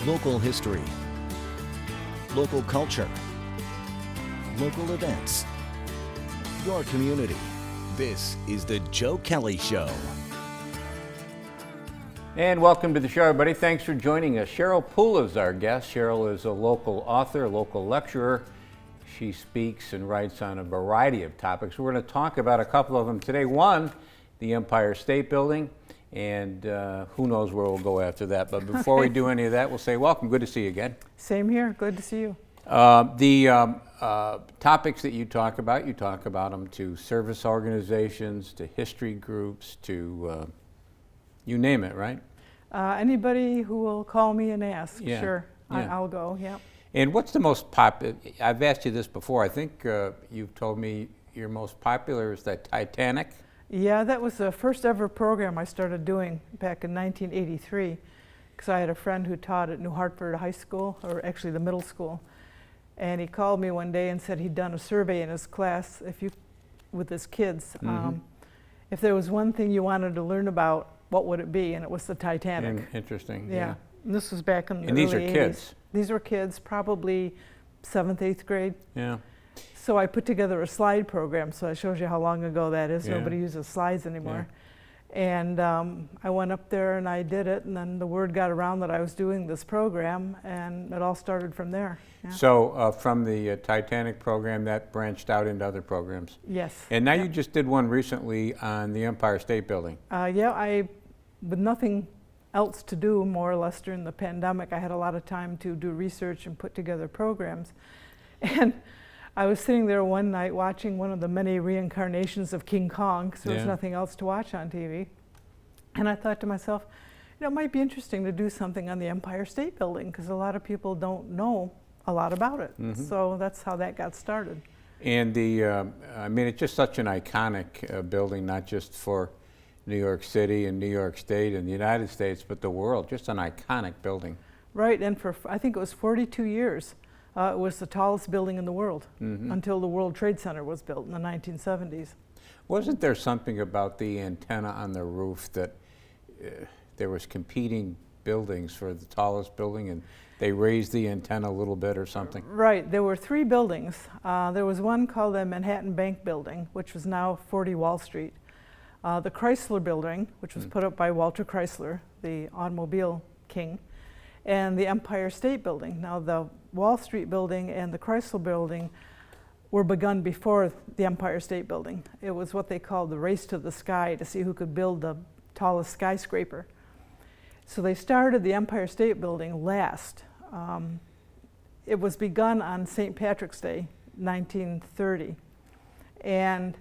Local history, local culture, local events, your community. This is the Joe Kelly Show. And welcome to the show, everybody. Thanks for joining us. Cheryl Pula is our guest. Cheryl is a local author, a local lecturer. She speaks and writes on a variety of topics. We're going to talk about a couple of them today. One, the Empire State Building, and who knows where we'll go after that. But before we do any of that, we'll say welcome. Good to see you again. Same here. Good to see you. The topics that you talk about them to service organizations, to history groups, to you name it, right? Anybody who will call me and ask, Yeah. sure, Yeah. I'll go, yeah. And what's the most popular? I've asked you this before. I think you've told me your most popular is that Titanic. Yeah, that was the first ever program I started doing back in 1983, because I had a friend who taught at New Hartford High School, or actually the middle school, and he called me one day and said he'd done a survey in his class with his kids. If there was one thing you wanted to learn about, what would it be? And it was the Titanic. Interesting. Yeah. And this was back in the And these early are 80s. kids. These were kids, probably 7th, 8th grade. Yeah. So I put together a slide program, so that shows you how long ago that is. Yeah. Nobody uses slides anymore. And I went up there and I did it, and then the word got around that I was doing this program, and it all started from there. Yeah. So from the Titanic program, that branched out into other programs. Yes. And now Yeah. you just did one recently on the Empire State Building. Yeah, with nothing else to do, more or less, during the pandemic, I had a lot of time to do research and put together programs. And I was sitting there one night watching one of the many reincarnations of King Kong, because there was Yeah. nothing else to watch on TV. And I thought to myself, it might be interesting to do something on the Empire State Building, because a lot of people don't know a lot about it. So that's how that got started. And it's just such an iconic building, not just for New York City and New York State and the United States, but the world. Just an iconic building. Right, and for, I think it was 42 years, it was the tallest building in the world until the World Trade Center was built in the 1970s. Wasn't there something about the antenna on the roof that there was competing buildings for the tallest building, and they raised the antenna a little bit or something? Right, there were 3 buildings. There was one called the Manhattan Bank Building, which was now 40 Wall Street. The Chrysler Building, which was put up by Walter Chrysler, the automobile king, and the Empire State Building. Now, the Wall Street Building and the Chrysler Building were begun before the Empire State Building. It was what they called the race to the sky, to see who could build the tallest skyscraper. So they started the Empire State Building last. It was begun on St. Patrick's Day, 1930. And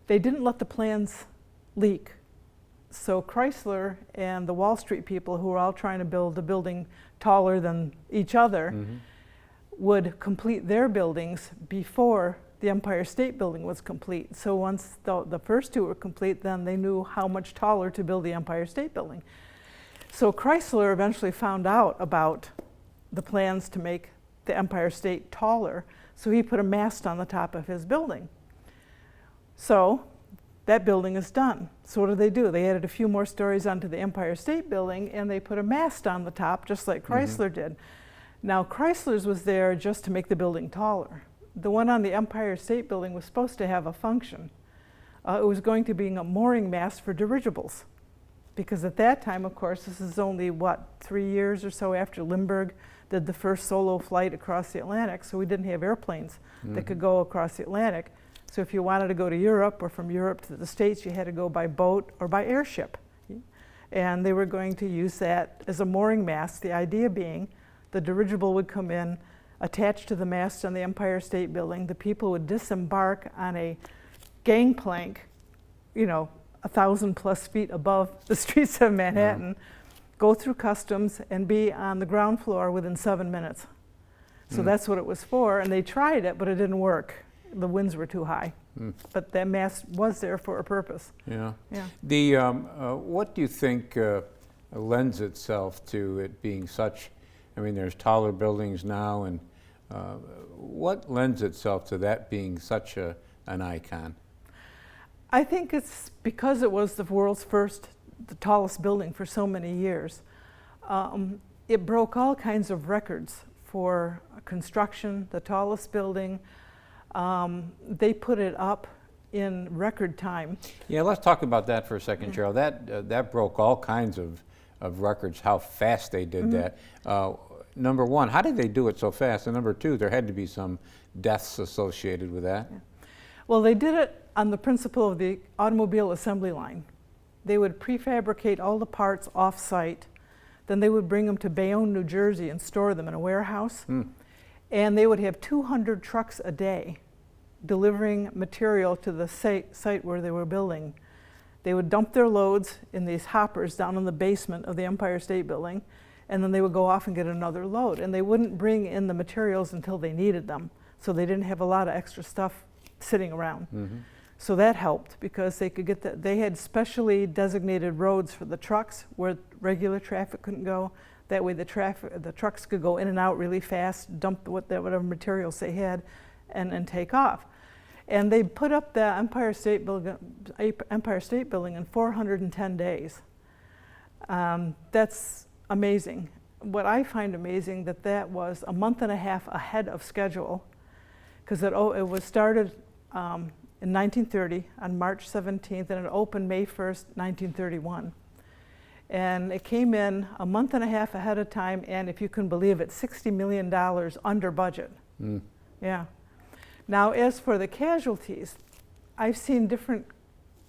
they didn't let the plans leak. So Chrysler and the Wall Street people, who were all trying to build a building taller than each other, would complete their buildings before the Empire State Building was complete. So once the first 2 were complete, then they knew how much taller to build the Empire State Building. So Chrysler eventually found out about the plans to make the Empire State taller, so he put a mast on the top of his building. So that building is done. So what do? They added a few more stories onto the Empire State Building, and they put a mast on the top, just like Chrysler did. Now, Chrysler's was there just to make the building taller. The one on the Empire State Building was supposed to have a function. It was going to be a mooring mast for dirigibles. Because at that time, of course, this is only, 3 years or so after Lindbergh did the first solo flight across the Atlantic, so we didn't have airplanes that could go across the Atlantic. So if you wanted to go to Europe, or from Europe to the States, you had to go by boat or by airship. And they were going to use that as a mooring mast, the idea being the dirigible would come in, attached to the mast on the Empire State Building. The people would disembark on a gangplank, 1,000+ feet above the streets of Manhattan, go through customs, and be on the ground floor within 7 minutes. So that's what it was for, and they tried it, but it didn't work. The winds were too high. But that mast was there for a purpose. Yeah. Yeah. What do you think lends itself to it being such? There's taller buildings now, and what lends itself to that being such an icon? I think it's because it was the world's first, the tallest building for so many years. it broke all kinds of records for construction, the tallest building. They put it up in record time. Yeah, let's talk about that for a second, Cheryl. That broke all kinds of records, how fast they did that. Number one, how did they do it so fast? And number two, there had to be some deaths associated with that. Yeah. Well, they did it on the principle of the automobile assembly line. They would prefabricate all the parts off-site, then they would bring them to Bayonne, New Jersey and store them in a warehouse. And they would have 200 trucks a day delivering material to the site where they were building. They would dump their loads in these hoppers down in the basement of the Empire State Building, and then they would go off and get another load. And they wouldn't bring in the materials until they needed them, so they didn't have a lot of extra stuff sitting around. So that helped because they could get they had specially designated roads for the trucks where regular traffic couldn't go. That way the trucks could go in and out really fast, dump whatever materials they had, and take off. And they put up the Empire State Building in 410 days. That's amazing. What I find amazing that was a month and a half ahead of schedule, because it was started in 1930 on March 17th, and it opened May 1st, 1931. And it came in a month and a half ahead of time, and if you can believe it, $60 million under budget. Yeah. Now, as for the casualties, I've seen different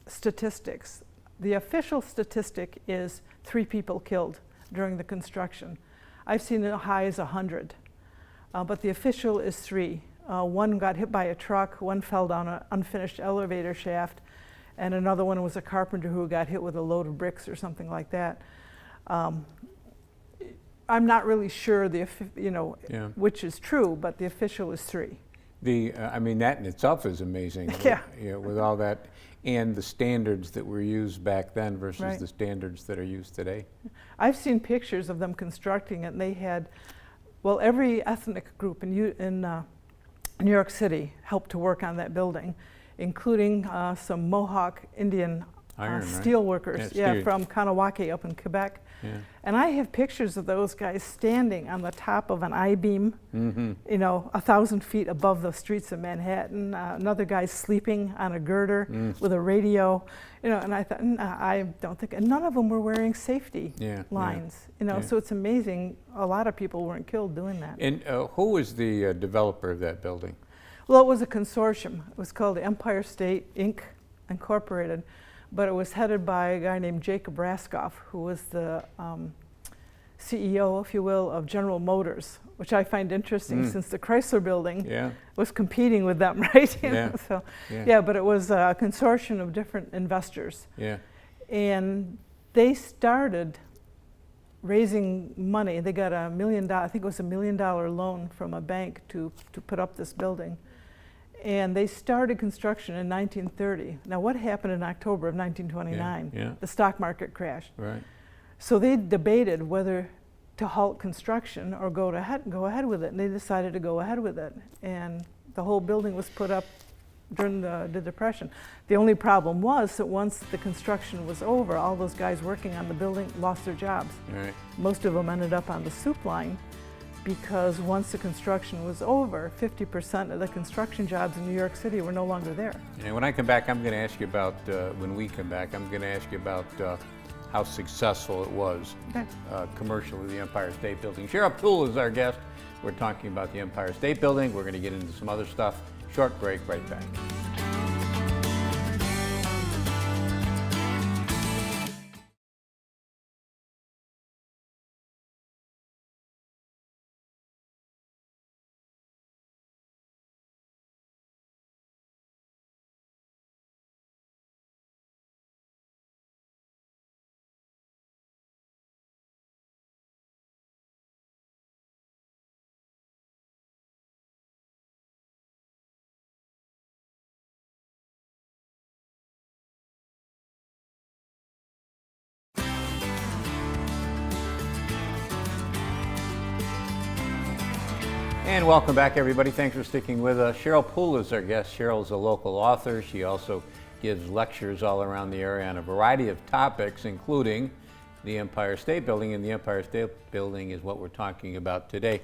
statistics. The official statistic is 3 people killed during the construction. I've seen it as high as 100, but the official is 3. One got hit by a truck, one fell down an unfinished elevator shaft, and another one was a carpenter who got hit with a load of bricks or something like that. I'm not really sure which is true, but the official is 3. I mean, that in itself is amazing. Yeah. With all that, and the standards that were used back then versus the standards that are used today. I've seen pictures of them constructing it, and they had, well, every ethnic group in New York City helped to work on that building, including some Mohawk Indian steel workers, from Kanawake up in Quebec. And I have pictures of those guys standing on the top of an I-beam, 1,000 feet above the streets of Manhattan. Another guy sleeping on a girder with a radio, and I thought, I don't think, and none of them were wearing safety lines, so it's amazing. A lot of people weren't killed doing that. And who was the developer of that building? Well, it was a consortium. It was called the Empire State Inc. Incorporated, but it was headed by a guy named Jacob Raskoff, who was the CEO, if you will, of General Motors, which I find interesting since the Chrysler building was competing with them, right? But it was a consortium of different investors. And they started raising money. They got $1 million, I think it was $1 million loan from a bank to put up this building. And they started construction in 1930. Now, what happened in October of 1929? The stock market crashed. So they debated whether to halt construction or go ahead with it, and they decided to go ahead with it. And the whole building was put up during the Depression. The only problem was that once the construction was over, all those guys working on the building lost their jobs. Most of them ended up on the soup line, because once the construction was over, 50% of the construction jobs in New York City were no longer there. And when I come back, I'm going to ask you about, when we come back, I'm going to ask you about how successful it was commercially, the Empire State Building. Cheryl Pula is our guest. We're talking about the Empire State Building. We're going to get into some other stuff. Short break, right back. And welcome back, everybody. Thanks for sticking with us. Cheryl Pula is our guest. Cheryl is a local author. She also gives lectures all around the area on a variety of topics, including the Empire State Building, and the Empire State Building is what we're talking about today.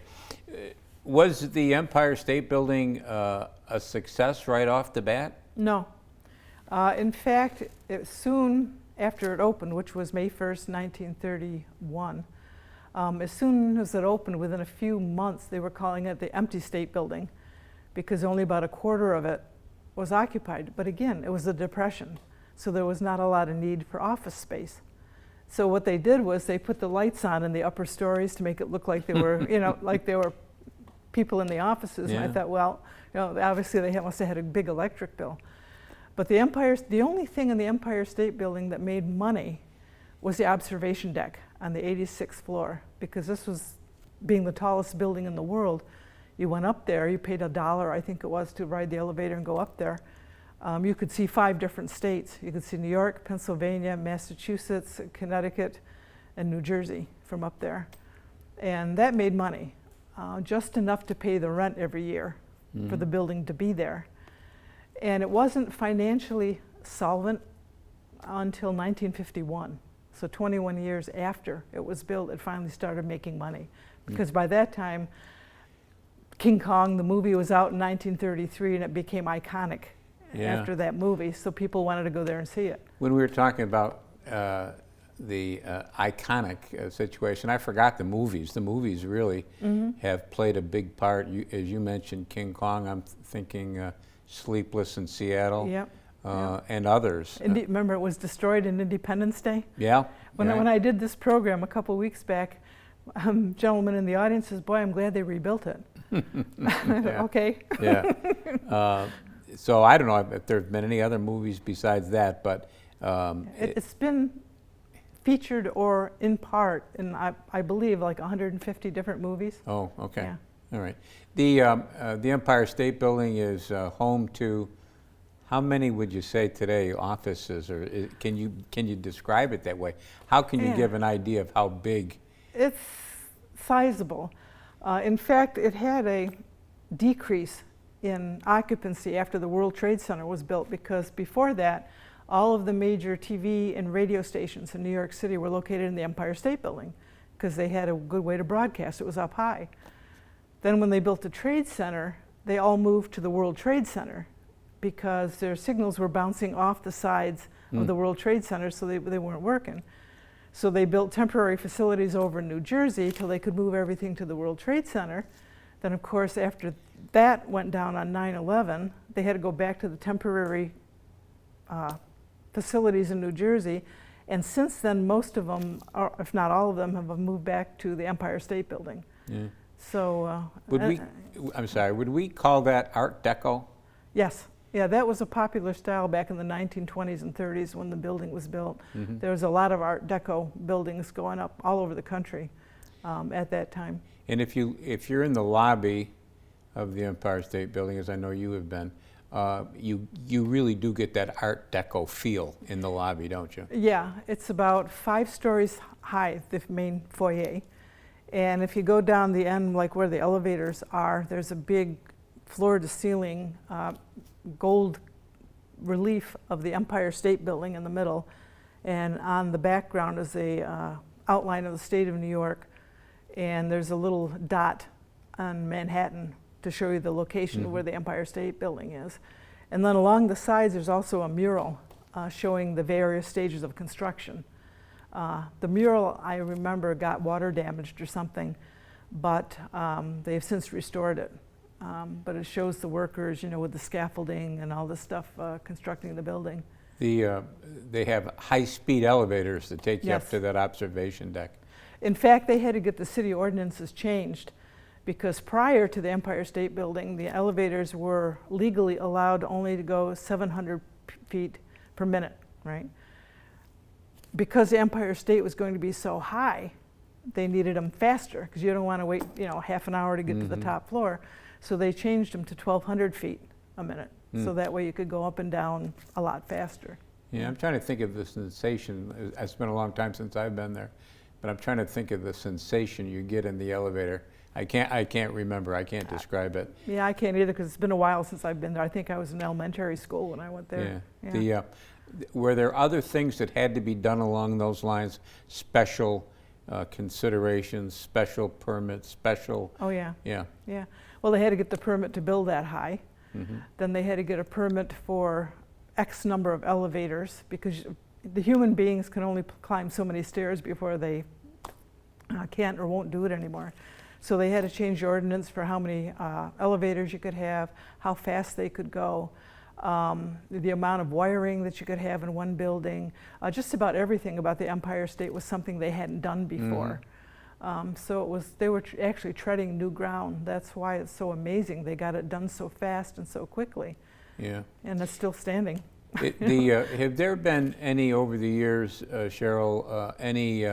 Was the Empire State Building a success right off the bat? No. In fact, soon after it opened, which was May 1st, 1931, as soon as it opened, within a few months, they were calling it the Empty State Building because only about a quarter of it was occupied. But again, it was the Depression, so there was not a lot of need for office space. So what they did was they put the lights on in the upper stories to make it look like they were, like they were people in the offices. Yeah. And I thought, well, obviously they must have had a big electric bill. But the only thing in the Empire State Building that made money was the observation deck on the 86th floor, because this was, being the tallest building in the world, you went up there, you paid $1, I think it was, to ride the elevator and go up there. You could see 5 different states. You could see New York, Pennsylvania, Massachusetts, Connecticut, and New Jersey from up there. And that made money, just enough to pay the rent every year for the building to be there. And it wasn't financially solvent until 1951. So 21 years after it was built, it finally started making money. Because by that time, King Kong, the movie, was out in 1933, and it became iconic after that movie, so people wanted to go there and see it. When we were talking about the iconic situation, I forgot the movies. The movies really have played a big part. As you mentioned King Kong, I'm thinking Sleepless in Seattle. Yep. And others. Remember, it was destroyed in Independence Day? Yeah. When I did this program a couple weeks back, gentleman in the audience says, "Boy, I'm glad they rebuilt it." Okay. Yeah. So I don't know if there have been any other movies besides that, but it's been featured or in part in, I believe, like 150 different movies. Oh, okay. Yeah. All right. The Empire State Building is home to, how many would you say today offices, or can you describe it that way? How can you give an idea of how big? It's sizable. In fact, it had a decrease in occupancy after the World Trade Center was built, because before that, all of the major TV and radio stations in New York City were located in the Empire State Building because they had a good way to broadcast. It was up high. Then when they built the Trade Center, they all moved to the World Trade Center because their signals were bouncing off the sides of the World Trade Center, so they weren't working. So they built temporary facilities over in New Jersey till they could move everything to the World Trade Center. Then, of course, after that went down on 9/11, they had to go back to the temporary facilities in New Jersey. And since then, most of them, or if not all of them, have moved back to the Empire State Building. Yeah. So, would we call that Art Deco? Yes. Yeah, that was a popular style back in the 1920s and 30s when the building was built. There was a lot of Art Deco buildings going up all over the country at that time. And if you're in the lobby of the Empire State Building, as I know you have been, you really do get that Art Deco feel in the lobby, don't you? Yeah, it's about 5 stories high, the main foyer. And if you go down the end, like where the elevators are, there's a big floor-to-ceiling gold relief of the Empire State Building in the middle. And on the background is a outline of the state of New York. And there's a little dot on Manhattan to show you the location of where the Empire State Building is. And then along the sides, there's also a mural showing the various stages of construction. The mural, I remember, got water damaged or something, but they've since restored it. But it shows the workers, with the scaffolding and all this stuff constructing the building. They have high-speed elevators that take you up to that observation deck. In fact, they had to get the city ordinances changed because prior to the Empire State Building, the elevators were legally allowed only to go 700 feet per minute, right? Because the Empire State was going to be so high, they needed them faster because you don't want to wait, half an hour to get to the top floor. So they changed them to 1,200 feet a minute. So that way you could go up and down a lot faster. Yeah, I'm trying to think of the sensation. It's been a long time since I've been there, but I'm trying to think of the sensation you get in the elevator. I can't remember. I can't describe it. Yeah, I can't either because it's been a while since I've been there. I think I was in elementary school when I went there. Yeah. Were there other things that had to be done along those lines? Special considerations, special permits, special? Oh, yeah. Yeah. Yeah. Well, they had to get the permit to build that high. Then they had to get a permit for X number of elevators, because the human beings can only climb so many stairs before they can't or won't do it anymore. So they had to change the ordinance for how many elevators you could have, how fast they could go, the amount of wiring that you could have in one building. Just about everything about the Empire State was something they hadn't done before. So they were actually treading new ground. That's why it's so amazing. They got it done so fast and so quickly. Yeah. And it's still standing. Have there been any, over the years, Cheryl, any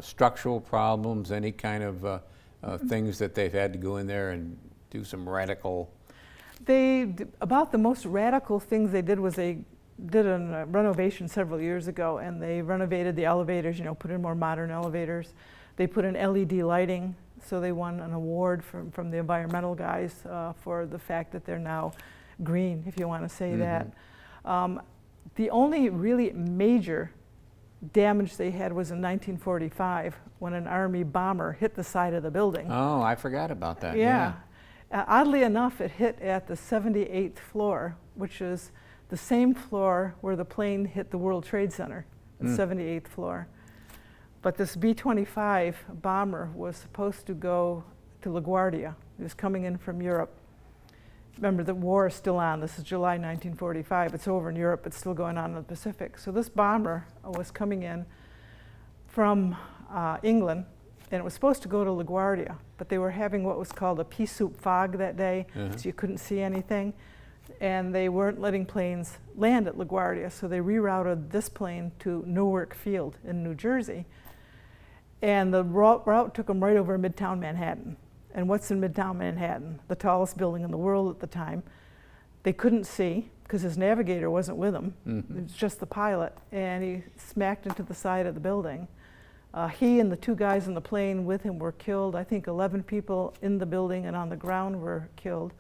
structural problems, any kind of things that they've had to go in there and do some radical? About the most radical things they did was they did a renovation several years ago, and they renovated the elevators, put in more modern elevators. They put in LED lighting, so they won an award from the environmental guys for the fact that they're now green, if you want to say that. The only really major damage they had was in 1945 when an Army bomber hit the side of the building. Oh, I forgot about that. Yeah. Oddly enough, it hit at the 78th floor, which is the same floor where the plane hit the World Trade Center, the 78th floor. But this B-25 bomber was supposed to go to LaGuardia. He was coming in from Europe. Remember, the war is still on. This is July 1945. It's over in Europe. It's still going on in the Pacific. So this bomber was coming in from England, and it was supposed to go to LaGuardia, but they were having what was called a pea soup fog that day, so you couldn't see anything. And they weren't letting planes land at LaGuardia, so they rerouted this plane to Newark Field in New Jersey. And the route took them right over Midtown Manhattan. And what's in Midtown Manhattan? The tallest building in the world at the time. They couldn't see because his navigator wasn't with him. It was just the pilot, and he smacked into the side of the building. He and the two guys in the plane with him were killed. I think 11 people in the building and on the ground were killed.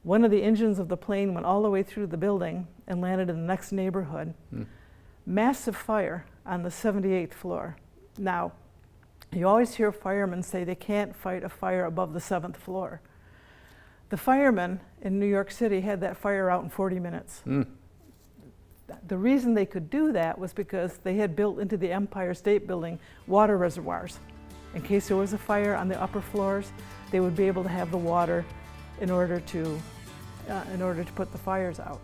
One of the engines of the plane went all the way through the building and landed in the next neighborhood. Massive fire on the 78th floor. Now, you always hear firemen say they can't fight a fire above the 7th floor. The firemen in New York City had that fire out in 40 minutes. The reason they could do that was because they had built into the Empire State Building water reservoirs. In case there was a fire on the upper floors, they would be able to have the water in order to put the fires out.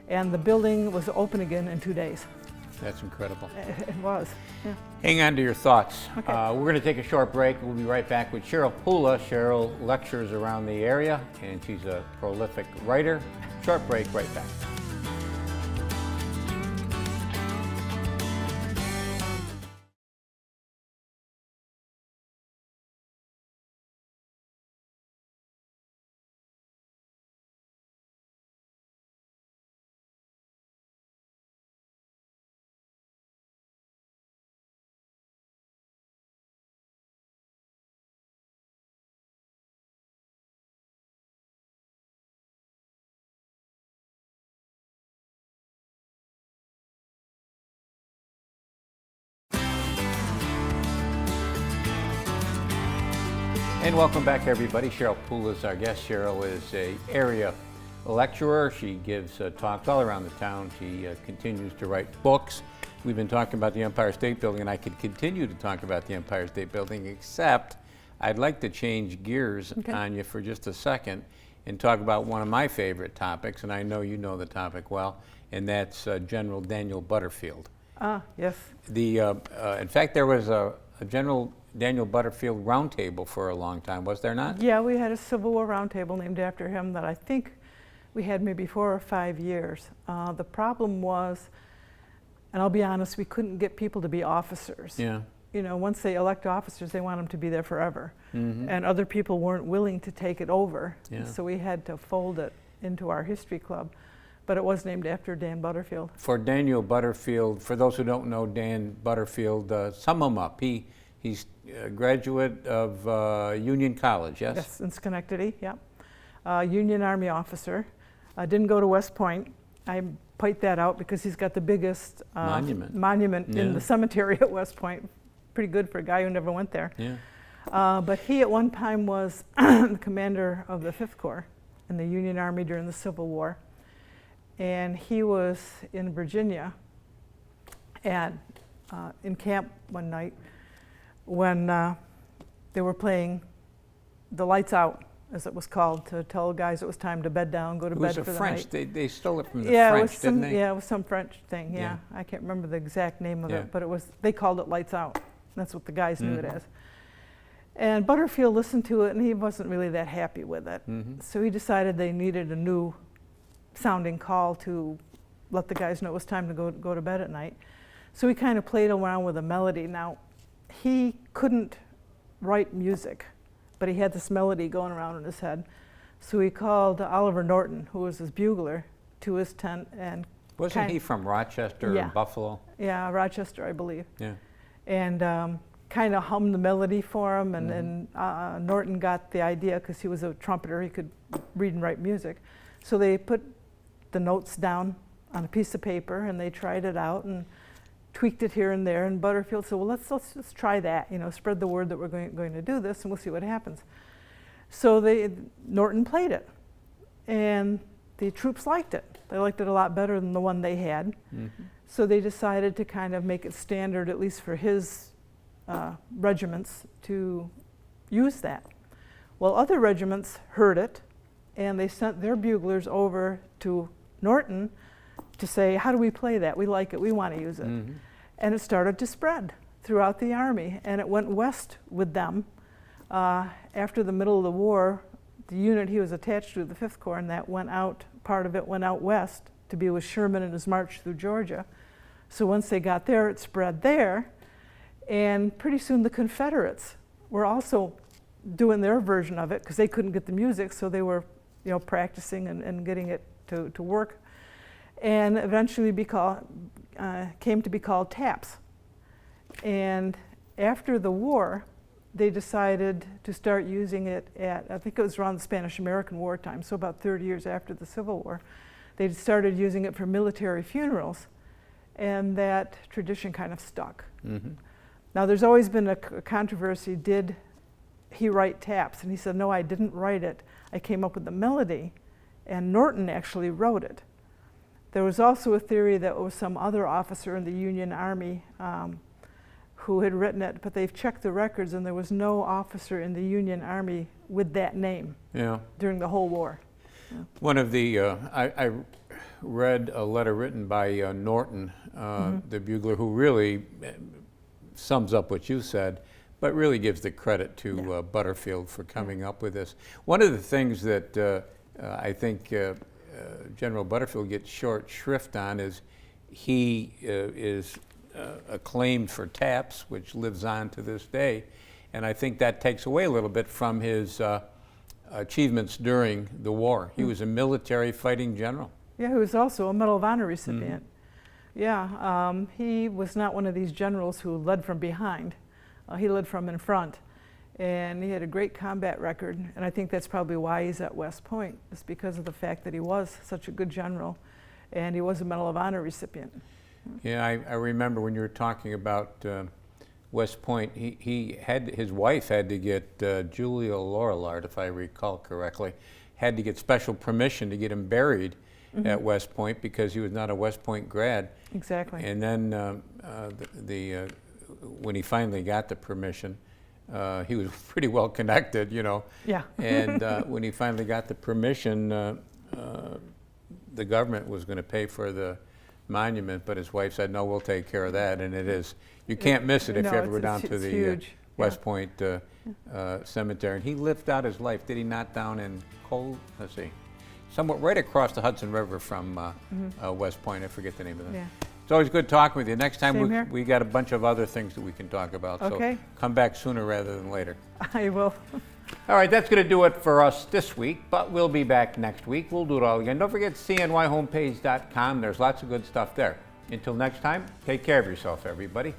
And the building was open again in 2 days. That's incredible. It was, yeah. Hang on to your thoughts. Okay. We're going to take a short break. We'll be right back with Cheryl Pula. Cheryl lectures around the area, and she's a prolific writer. Short break, right back. And welcome back, everybody. Cheryl Pula is our guest. Cheryl is an area lecturer. She gives talks all around the town. She continues to write books. We've been talking about the Empire State Building, and I could continue to talk about the Empire State Building, except I'd like to change gears on you for just a second and talk about one of my favorite topics, and I know you know the topic well, and that's General Daniel Butterfield. Ah, yes. In fact, there was a General Daniel Butterfield roundtable for a long time, was there not? Yeah, we had a Civil War roundtable named after him that I think we had maybe 4 or 5 years. The problem was, and I'll be honest, we couldn't get people to be officers. Yeah. You know, once they elect officers, they want them to be there forever. And other people weren't willing to take it over. Yeah. So we had to fold it into our history club. But it was named after Dan Butterfield. For Daniel Butterfield, for those who don't know Dan Butterfield, sum him up. He's a graduate of Union College, yes? Yes, in Schenectady, yeah. Union Army officer. Didn't go to West Point. I point that out because he's got the biggest monument in Yeah. the cemetery at West Point. Pretty good for a guy who never went there. Yeah. But he at one time was the commander of the 5th Corps in the Union Army during the Civil War. And he was in Virginia and in camp one night when they were playing the Lights Out, as it was called, to tell guys it was time to bed down, go to bed for the French. night. They stole it from the Yeah, French, didn't they? Yeah, it was some French thing, yeah. Yeah. I can't remember the exact name of Yeah. it, but they called it Lights Out. That's what the guys knew it Mhm. as. And Butterfield listened to it, and he wasn't really that happy with it. Mhm. So he decided they needed a new sounding call to let the guys know it was time to go to bed at night. So he kind of played around with a melody. Now, he couldn't write music, but he had this melody going around in his head. So he called Oliver Norton, who was his bugler, to his tent and Wasn't he from Rochester Yeah. or Buffalo? Rochester, I believe. Yeah. And kind of hummed the melody for him. And Norton got the idea because he was a trumpeter. He could read and write music. So they put the notes down on a piece of paper and they tried it out and tweaked it here and there. And Butterfield said, well, let's just try that. Spread the word that we're going to do this and we'll see what happens. So Norton played it. And the troops liked it. They liked it a lot better than the one they had. Mhm. So they decided to kind of make it standard, at least for his regiments, to use that. Well, other regiments heard it, and they sent their buglers over to Norton to say, how do we play that? We like it, we want to use it. Mhm. And it started to spread throughout the Army, and it went west with them. After the middle of the war, the unit he was attached to, the 5th Corps, and that went out, part of it went out west to be with Sherman in his march through Georgia. So once they got there, it spread there, and pretty soon the Confederates were also doing their version of it because they couldn't get the music, so they were practicing and getting it to work, and eventually came to be called taps. And after the war, they decided to start using it at, I think it was around the Spanish-American War time, so about 30 years after the Civil War. They started using it for military funerals, and that tradition kind of stuck. Mhm. Now, there's always been a controversy, did he write taps? And he said, no, I didn't write it. I came up with the melody, and Norton actually wrote it. There was also a theory that it was some other officer in the Union Army who had written it, but they've checked the records, and there was no officer in the Union Army with that name Yeah. during the whole war. One of the, I read a letter written by Norton, the bugler, who really sums up what you said, but really gives the credit to Butterfield for coming up with this. One of the things that I think General Butterfield gets short shrift on is he is acclaimed for taps, which lives on to this day, and I think that takes away a little bit from his achievements during the war. He was a military fighting general. Yeah, he was also a Medal of Honor recipient. Yeah, he was not one of these generals who led from behind. He led from in front, and he had a great combat record, and I think that's probably why he's at West Point. It's because of the fact that he was such a good general, and he was a Medal of Honor recipient. Yeah, I remember when you were talking about West Point, his wife had to get, Julia Lorillard, if I recall correctly, had to get special permission to get him buried at West Point because he was not a West Point grad. Exactly. And then when he finally got the permission, he was pretty well connected, Yeah. And when he finally got the permission, the government was going to pay for the monument, but his wife said, no, we'll take care of that. And it is, you can't miss it if No, you ever go it's down to the huge. West Point Cemetery. And he lived out his life, did he not, down in somewhat right across the Hudson River from West Point. I forget the name of that. Yeah. It's always good talking with you. Next Same time here. we got a bunch of other things that we can talk about. Okay. So come back sooner rather than later. I will. All right, that's going to do it for us this week, but we'll be back next week. We'll do it all again. Don't forget cnyhomepage.com. There's lots of good stuff there. Until next time, take care of yourself, everybody.